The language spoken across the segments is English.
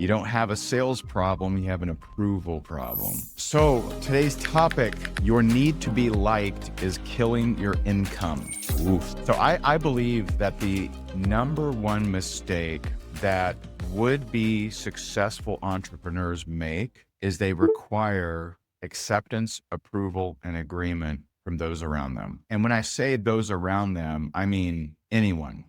You don't have a sales problem, you have an approval problem. So today's topic, your need to be liked is killing your income. Oof. So I believe that the number one mistake that would-be successful entrepreneurs make is they require acceptance, approval, and agreement from those around them. And when I say those around them, I mean anyone,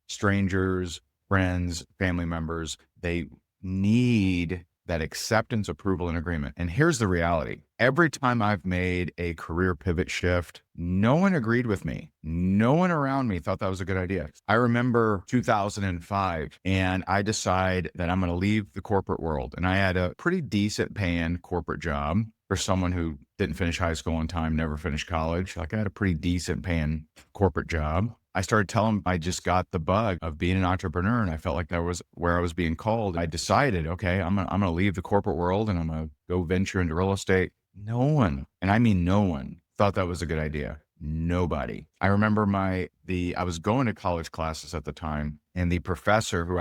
strangers, friends, family members. They need that acceptance, approval, and agreement. And here's the reality. Every time I've made a career pivot shift, no one agreed with me. No one around me thought that was a good idea. I remember 2005, and I decide that I'm going to leave the corporate world. And I had a pretty decent paying corporate job for someone who didn't finish high school on time, never finished college. Like, I had a pretty decent paying corporate job. I started telling them I just got the bug of being an entrepreneur, and I felt like that was where I was being called. I decided, okay, I'm gonna leave the corporate world and I'm gonna go venture into real estate. No one, and I mean no one, thought that was a good idea. Nobody. I remember I was going to college classes at the time, and the professor who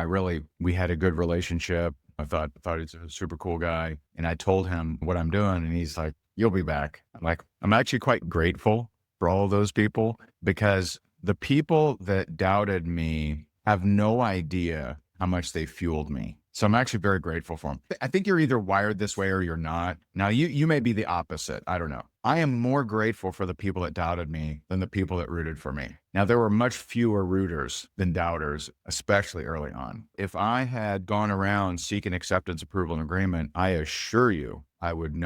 we had a good relationship. I thought he's a super cool guy, and I told him what I'm doing, and he's like, "You'll be back." I'm like, I'm actually quite grateful for all of those people, because the people that doubted me have no idea how much they fueled me. So I'm actually very grateful for them. I think you're either wired this way or you're not. Now, you may be the opposite. I don't know. I am more grateful for the people that doubted me than the people that rooted for me. Now, there were much fewer rooters than doubters, especially early on. If I had gone around seeking acceptance, approval, and agreement, I assure you I would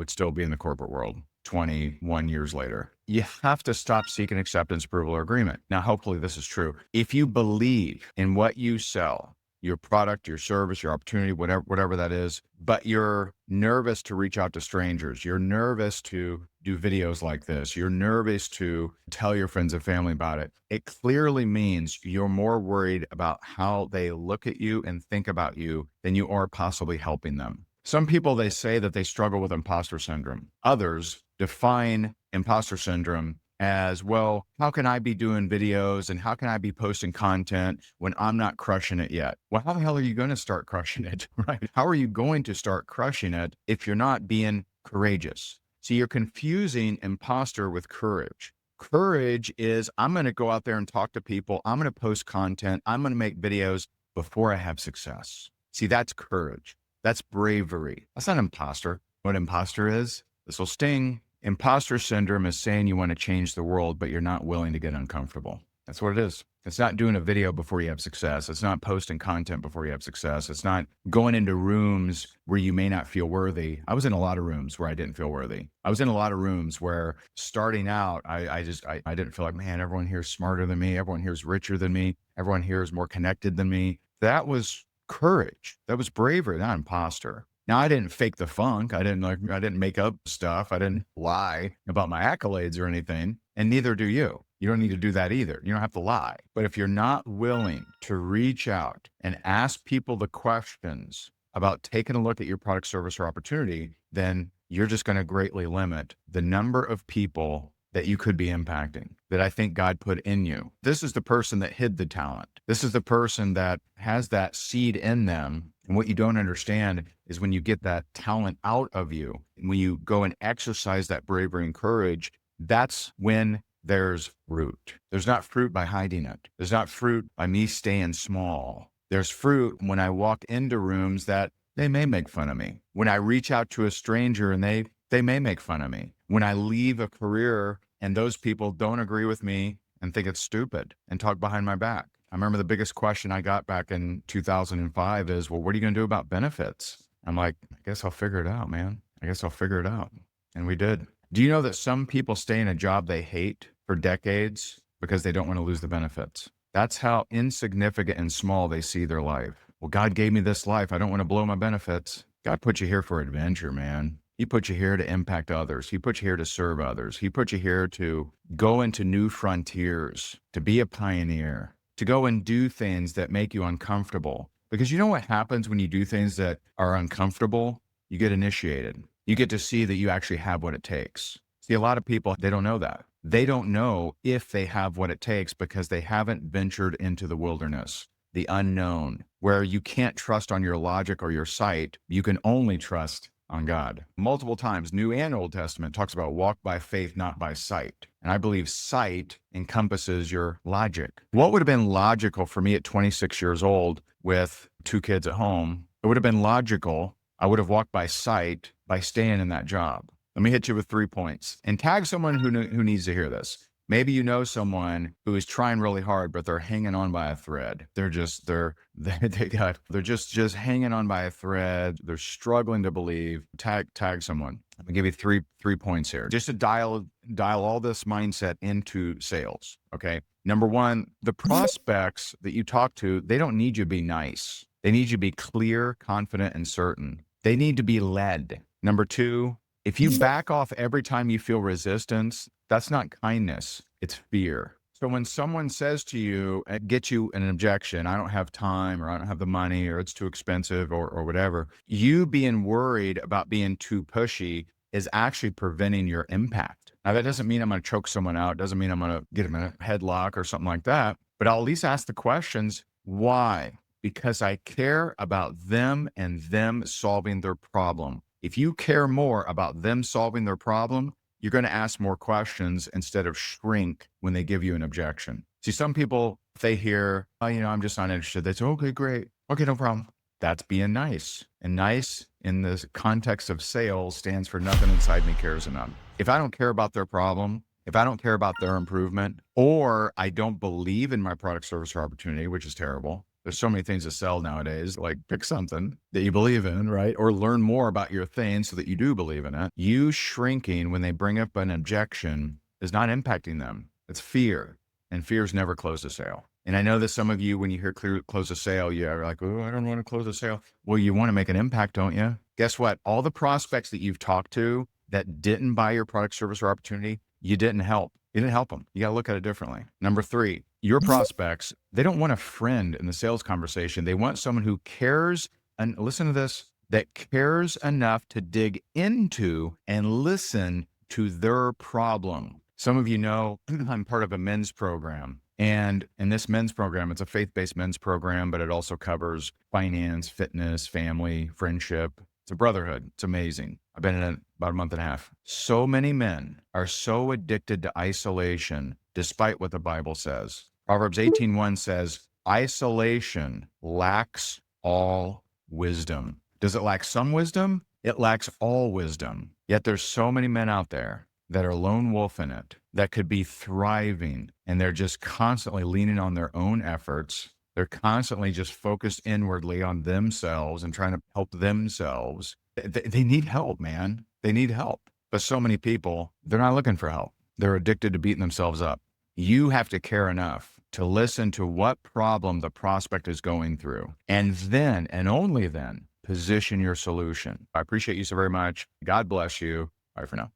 still be in the corporate world 21 years later. You have to stop seeking acceptance, approval, or agreement. Now, hopefully this is true. If you believe in what you sell, your product, your service, your opportunity, whatever that is, but you're nervous to reach out to strangers, you're nervous to do videos like this, you're nervous to tell your friends and family about it, it clearly means you're more worried about how they look at you and think about you than you are possibly helping them. Some people, they say that they struggle with imposter syndrome. Others define imposter syndrome as, well, how can I be doing videos and how can I be posting content when I'm not crushing it yet? Well, how the hell are you going to start crushing it, right? How are you going to start crushing it if you're not being courageous? So you're confusing imposter with courage. Courage is, I'm going to go out there and talk to people. I'm going to post content. I'm going to make videos before I have success. See, that's courage. That's bravery. That's not imposter. What imposter is? This will sting. Imposter syndrome is saying you want to change the world, but you're not willing to get uncomfortable. That's what it is. It's not doing a video before you have success. It's not posting content before you have success. It's not going into rooms where you may not feel worthy. I was in a lot of rooms where I didn't feel worthy. I was in a lot of rooms where starting out, I didn't feel like, man, everyone here is smarter than me. Everyone here is richer than me. Everyone here is more connected than me. That was courage. That was bravery, not imposter. Now, I didn't fake the funk. I didn't make up stuff. I didn't lie about my accolades or anything. And neither do you. You don't need to do that either. You don't have to lie. But if you're not willing to reach out and ask people the questions about taking a look at your product, service, or opportunity, then you're just going to greatly limit the number of people that you could be impacting, that I think God put in you. This is the person that hid the talent. This is the person that has that seed in them. And what you don't understand is when you get that talent out of you, and when you go and exercise that bravery and courage, that's when there's fruit. There's not fruit by hiding it. There's not fruit by me staying small. There's fruit when I walk into rooms that they may make fun of me. When I reach out to a stranger and they may make fun of me. When I leave a career and those people don't agree with me and think it's stupid and talk behind my back. I remember the biggest question I got back in 2005 is, well, what are you going to do about benefits? I'm like, I guess I'll figure it out, man. I guess I'll figure it out. And we did. Do you know that some people stay in a job they hate for decades because they don't want to lose the benefits? That's how insignificant and small they see their life. Well, God gave me this life. I don't want to blow my benefits. God put you here for adventure, man. He put you here to impact others. He put you here to serve others. He put you here to go into new frontiers, to be a pioneer, to go and do things that make you uncomfortable. Because you know what happens when you do things that are uncomfortable? You get initiated. You get to see that you actually have what it takes. See, a lot of people, they don't know that. They don't know if they have what it takes because they haven't ventured into the wilderness. the unknown, where you can't trust on your logic or your sight. You can only trust on God. Multiple times, New and Old Testament talks about walk by faith, not by sight. And I believe sight encompasses your logic. What would have been logical for me at 26 years old with 2 kids at home? It would have been logical. I would have walked by sight by staying in that job. Let me hit you with 3 points and tag someone who needs to hear this. Maybe you know someone who is trying really hard, but they're hanging on by a thread. They're just hanging on by a thread. They're struggling to believe. Tag someone. I'm gonna give you three points here, just to dial all this mindset into sales. Okay. Number one, the prospects that you talk to, they don't need you to be nice. They need you to be clear, confident, and certain. They need to be led. Number two, if you back off every time you feel resistance, that's not kindness, it's fear. So when someone says to you, get you an objection, I don't have time, or I don't have the money, or it's too expensive, or whatever, you being worried about being too pushy is actually preventing your impact. Now, that doesn't mean I'm going to choke someone out. It doesn't mean I'm going to get them in a headlock or something like that. But I'll at least ask the questions, why? Because I care about them and them solving their problem. If you care more about them solving their problem, you're going to ask more questions instead of shrink when they give you an objection. See, some people, if they hear, oh, I'm just not interested, they say, okay, great. Okay, no problem. That's being nice. And nice in the context of sales stands for nothing inside me cares enough. If I don't care about their problem, if I don't care about their improvement, or I don't believe in my product, service, or opportunity, which is terrible. There's so many things to sell nowadays, like pick something that you believe in, right? Or learn more about your thing so that you do believe in it. You shrinking when they bring up an objection is not impacting them. It's fear, and fears never close a sale. And I know that some of you, when you hear close a sale, you're like, oh, I don't want to close a sale. Well, you want to make an impact, don't you? Guess what? All the prospects that you've talked to that didn't buy your product, service, or opportunity, you didn't help. You didn't help them. You got to look at it differently. Number three, your prospects, they don't want a friend in the sales conversation. They want someone who cares, and listen to this, that cares enough to dig into and listen to their problem. Some of you know I'm part of a men's program. And in this men's program, it's a faith-based men's program, but it also covers finance, fitness, family, friendship. It's a brotherhood. It's amazing. I've been in it about a month and a half. So many men are so addicted to isolation, despite what the Bible says. Proverbs 18:1 says, isolation lacks all wisdom. Does it lack some wisdom? It lacks all wisdom. Yet there's so many men out there that are lone wolf in it, that could be thriving, and they're just constantly leaning on their own efforts. They're constantly just focused inwardly on themselves and trying to help themselves. They need help, man. They need help. But so many people, they're not looking for help. They're addicted to beating themselves up. You have to care enough to listen to what problem the prospect is going through, and then, and only then, position your solution. I appreciate you so very much. God bless you. Bye for now.